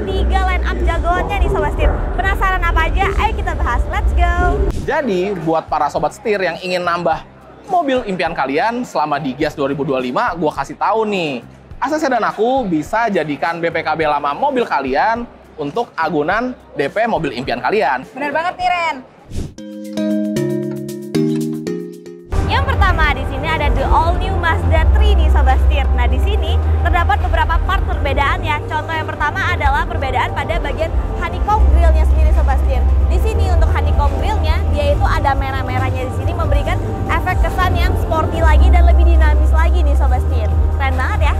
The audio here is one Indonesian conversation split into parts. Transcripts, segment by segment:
3 line up jagoannya nih Sobat Setir. Penasaran apa aja? Ayo kita bahas, let's go! Jadi, buat para Sobat Setir yang ingin nambah mobil impian kalian selama di Gias 2025, gua kasih tahu nih. ACC dan aku bisa jadikan BPKB lama mobil kalian untuk agunan DP mobil impian kalian. Bener banget nih Ren. Yang pertama di sini ada the all new Mazda 3 nih Sobat Setir. Nah di sini terdapat beberapa part perbedaannya. Contoh yang pertama adalah perbedaan pada bagian honeycomb grillnya sendiri Sobat Setir. Di sini untuk honeycomb grillnya dia itu ada merah-merahnya, di sini memberikan efek kesan yang sporty lagi dan lebih dinamis lagi nih Sobat Setir. Keren banget ya.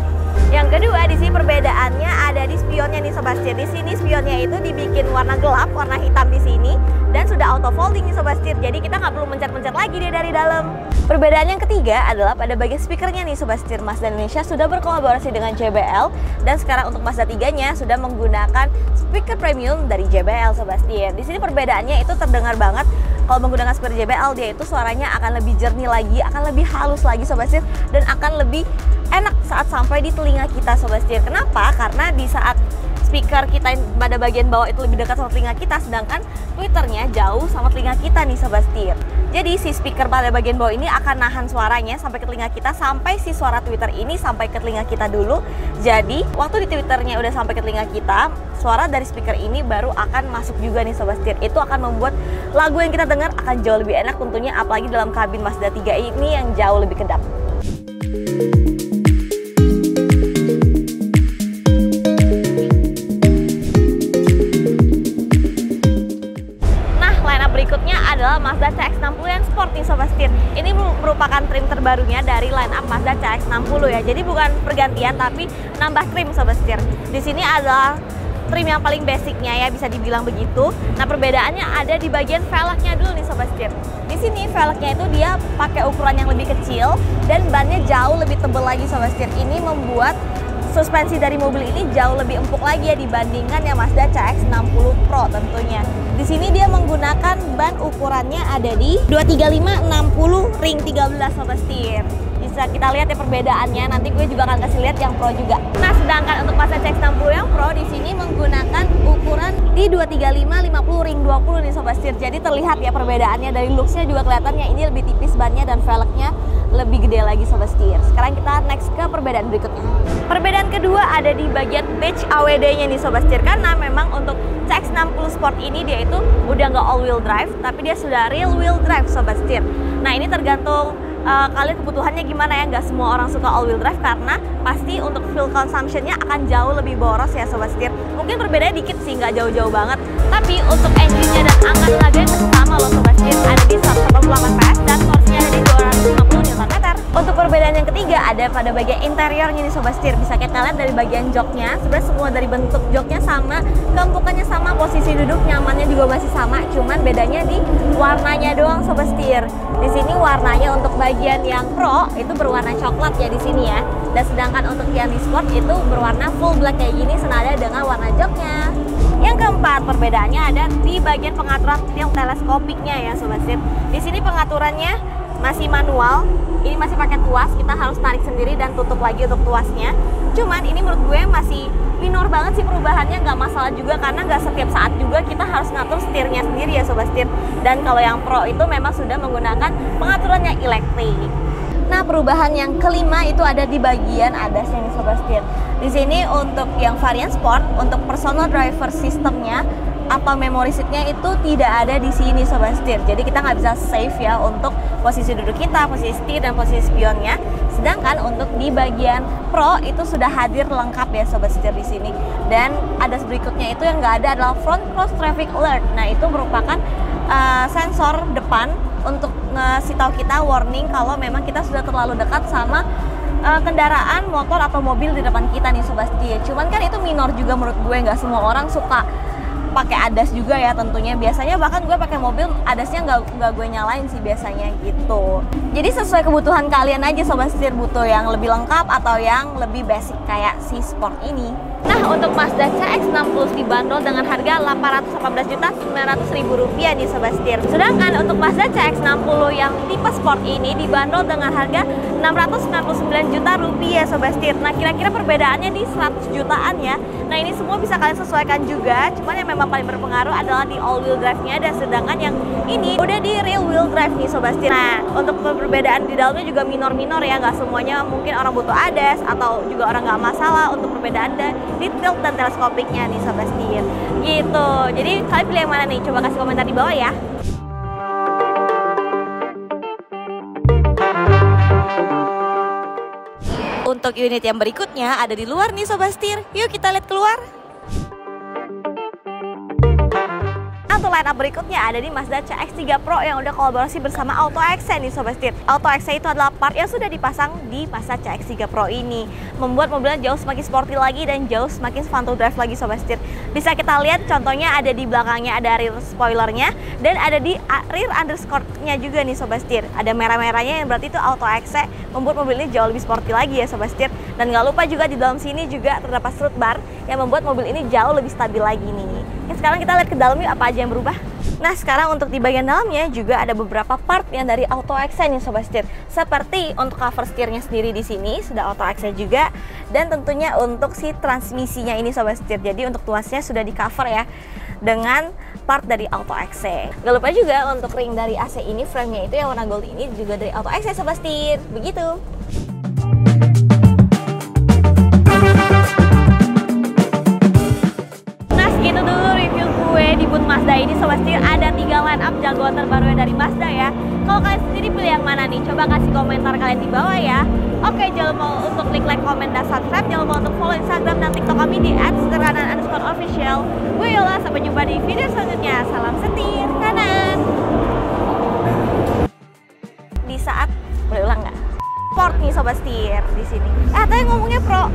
Yang kedua di sini perbedaannya ada di spionnya nih Sobat Setir. Di sini spionnya itu dibikin warna gelap, warna hitam di sini, dan sudah auto folding nih Sobat Setir. Jadi kita nggak perlu mencet-mencet lagi dia dari dalam. Perbedaan yang ketiga adalah pada bagian speakernya nih Sobat Setir. Mazda Indonesia sudah berkolaborasi dengan JBL, dan sekarang untuk Mazda 3-nya sudah menggunakan speaker premium dari JBL Sobat Setir. Di sini perbedaannya itu terdengar banget. Kalau menggunakan speaker JBL, dia itu suaranya akan lebih jernih lagi, akan lebih halus lagi Sobat Setir, dan akan lebih enak saat sampai di telinga kita Sobat Setir. Kenapa? Karena di saat speaker kita pada bagian bawah itu lebih dekat sama telinga kita, sedangkan tweeternya jauh sama telinga kita nih Sobat Setir. Jadi si speaker pada bagian bawah ini akan nahan suaranya sampai ke telinga kita, sampai si suara tweeter ini sampai ke telinga kita dulu. Jadi waktu di tweeternya udah sampai ke telinga kita, suara dari speaker ini baru akan masuk juga nih Sobat Setir. Itu akan membuat lagu yang kita dengar akan jauh lebih enak tentunya, apalagi dalam kabin Mazda 3 ini yang jauh lebih kedap. Berikutnya adalah Mazda CX-60 yang sport nih Sobat Setir. Ini merupakan trim terbarunya dari line up Mazda CX-60 ya. Jadi bukan pergantian tapi nambah trim Sobat Setir. Di sini adalah trim yang paling basicnya ya, bisa dibilang begitu. Nah perbedaannya ada di bagian velgnya dulu nih Sobat Setir. Di sini velgnya itu dia pakai ukuran yang lebih kecil dan bannya jauh lebih tebal lagi Sobat Setir. Ini membuat suspensi dari mobil ini jauh lebih empuk lagi ya dibandingkan yang Mazda CX-60 Pro tentunya. Di sini dia menggunakan ban ukurannya ada di 235/60 ring 13 Sobat Setir. Bisa kita lihat ya perbedaannya, nanti gue juga akan kasih lihat yang Pro juga. Nah sedangkan untuk Mazda CX-60 yang Pro di sini menggunakan ukuran di 235/50 ring 20 nih Sobat Setir. Jadi terlihat ya perbedaannya, dari looksnya juga kelihatannya ini lebih tipis bannya dan velgnya lebih gede lagi Sobat Setir. Sekarang kita next ke perbedaan berikutnya. Perbedaan kedua ada di bagian pitch AWD-nya nih Sobat Setir, karena memang untuk CX-60 Sport ini dia itu udah nggak all wheel drive, tapi dia sudah real wheel drive Sobat Setir. Nah ini tergantung kalian kebutuhannya gimana ya, nggak semua orang suka all wheel drive karena pasti untuk fuel consumption-nya akan jauh lebih boros ya Sobat Setir. Mungkin perbedaannya dikit sih, nggak jauh-jauh banget, tapi untuk engine-nya dan angka tenaganya masih sama loh Sobat Setir, ada di 188 PS dan torsinya ada di 250 Nm. Untuk perbedaan yang ketiga ada pada bagian interiornya nih Sobat Setir. Bisa kita lihat dari bagian joknya, sebenarnya semua dari bentuk joknya sama, keempukannya sama, posisi duduk nyamannya juga masih sama, cuman bedanya di warnanya doang Sobat Setir. Di sini warnanya untuk bagian yang Pro itu berwarna coklat ya di sini ya. Dan sedangkan untuk yang di Sport itu berwarna full black kayak gini senada dengan warna joknya. Yang keempat perbedaannya ada di bagian pengaturan yang teleskopiknya ya Sobat Setir. Di sini pengaturannya masih manual, ini masih pakai tuas, kita harus tarik sendiri dan tutup lagi untuk tuasnya. Cuman ini menurut gue masih minor banget sih perubahannya, nggak masalah juga karena nggak setiap saat juga kita harus ngatur setirnya sendiri ya Sobat Setir. Dan kalau yang Pro itu memang sudah menggunakan pengaturannya elektrik. Nah perubahan yang kelima itu ada di bagian ADAS-nya nih Sobat Setir. Di sini untuk yang varian Sport, untuk personal driver systemnya atau memory seatnya itu tidak ada di sini Sobat Setir. Jadi kita nggak bisa save ya untuk posisi duduk kita, posisi setir dan posisi spionnya. Sedangkan untuk di bagian Pro itu sudah hadir lengkap ya Sobat Setir di sini. Dan ada berikutnya itu yang nggak ada adalah front cross traffic alert. Nah itu merupakan sensor depan untuk ngasih tahu kita warning kalau memang kita sudah terlalu dekat sama kendaraan motor atau mobil di depan kita nih Sobat Setir. Cuman kan itu minor juga menurut gue, nggak semua orang suka pakai ADAS juga ya tentunya. Biasanya bahkan gue pakai mobil ADAS-nya nggak gue nyalain sih biasanya gitu. Jadi sesuai kebutuhan kalian aja Sobat Setir, butuh yang lebih lengkap atau yang lebih basic kayak si Sport ini. Nah, untuk Mazda CX-60 dibanderol dengan harga Rp818.900.000 nih Sobat Setir. Sedangkan untuk Mazda CX-60 yang tipe sport ini dibanderol dengan harga Rp699 juta Sobat Setir. Nah, kira-kira perbedaannya di 100 jutaan ya. Nah, ini semua bisa kalian sesuaikan juga. Cuman yang memang paling berpengaruh adalah di all-wheel drive-nya, dan sedangkan yang ini udah di rear-wheel drive nih Sobat Setir. Nah, untuk perbedaan di dalamnya juga minor-minor ya, nggak semuanya mungkin orang butuh ADAS atau juga orang nggak masalah untuk perbedaan di tilt dan teleskopiknya nih Sobat Setir. Gitu. Jadi kalian pilih yang mana nih? Coba kasih komentar di bawah ya. Untuk unit yang berikutnya ada di luar nih Sobat Setir. Yuk kita lihat keluar. Untuk line up berikutnya ada di Mazda CX-3 Pro yang udah kolaborasi bersama AutoXC nih Sobat Setir. AutoXC itu adalah part yang sudah dipasang di Mazda CX-3 Pro ini, membuat mobilnya jauh semakin sporty lagi dan jauh semakin fun to drive lagi Sobat Setir. Bisa kita lihat contohnya ada di belakangnya ada rear spoilernya, dan ada di rear underscore-nya juga nih Sobat Setir. Ada merah-merahnya yang berarti itu AutoXC, membuat mobil ini jauh lebih sporty lagi ya Sobat Setir. Dan nggak lupa juga di dalam sini juga terdapat strut bar yang membuat mobil ini jauh lebih stabil lagi nih. Sekarang kita lihat ke dalam yuk, apa aja yang berubah. Nah, sekarang untuk di bagian dalamnya juga ada beberapa part yang dari AutoXC nih Sobat Setir. Seperti untuk cover setirnya sendiri di sini sudah AutoXC juga, dan tentunya untuk si transmisinya ini Sobat Setir. Jadi untuk tuasnya sudah di cover ya dengan part dari AutoXC. Gak lupa juga untuk ring dari AC ini, frame-nya itu yang warna gold ini juga dari AutoXC Sobat Setir. Begitu. Itu dulu review gue di booth Mazda ini Sobat Setir. Ada 3 line up jagoan terbarunya dari Mazda ya. Kalau kalian sendiri pilih yang mana nih? Coba kasih komentar kalian di bawah ya. Oke, jangan lupa untuk klik like, komen, dan subscribe. Jangan lupa untuk follow Instagram dan TikTok kami di @setirkanan_official. Gue Yola, sampai jumpa di video selanjutnya. Salam setir kanan. Di saat boleh ulang nggak? Sport nih Sobat Setir di sini. Tadi ngomongnya pro.